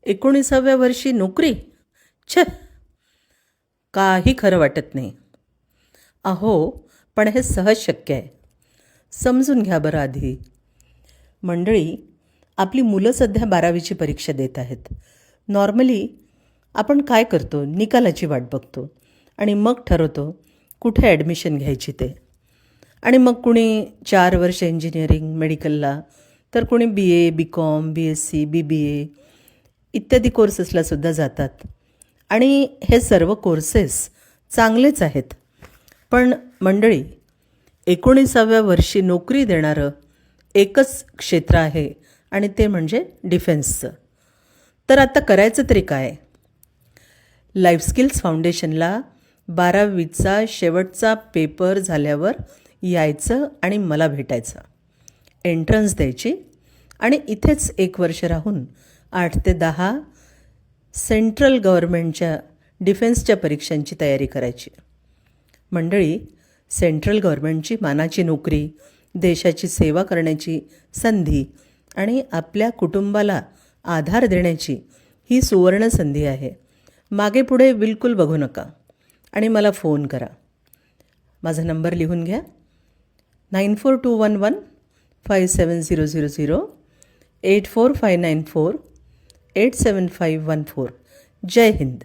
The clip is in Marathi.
19व्या वर्षी नोकरी? छे, काही खरं वाटत नाही. अहो, पण हे सहज शक्य आहे. समजून घ्या बरं आधी. मंडळी, आपली मुलं सध्या 12वीची परीक्षा देत आहेत. नॉर्मली आपण काय करतो, निकालाची वाट बघतो आणि मग ठरवतो कुठे ॲडमिशन घ्यायची ते. आणि मग कुणी 4 वर्ष इंजिनिअरिंग, मेडिकलला, तर कुणी BA, BCom, BSc, BBA इत्यादी कोर्सेसलासुद्धा जातात. आणि हे सर्व कोर्सेस चांगलेच आहेत. पण मंडळी, 19व्या वर्षी नोकरी देणारं एकच क्षेत्र आहे आणि ते म्हणजे डिफेन्सचं. तर आता करायचं तरी काय? लाईफ स्किल्स फाउंडेशनला 12वीचा शेवटचा पेपर झाल्यावर यायचं आणि मला भेटायचं. एंट्रन्स द्यायची आणि इथेच 1 वर्ष राहून 8 ते 10 सेंट्रल गव्हर्नमेंटच्या डिफेन्सच्या परीक्षांची तयारी करायची. मंडळी, सेंट्रल गव्हर्नमेंटची मानाची नोकरी, देशाची सेवा करण्याची संधी आणि आपल्या कुटुंबाला आधार देण्याची ही सुवर्ण संधी आहे. मागे पुढे बिलकुल बघू नका आणि मला फोन करा. माझा नंबर लिहून घ्या, 9421157000, 8459487514. जय हिंद.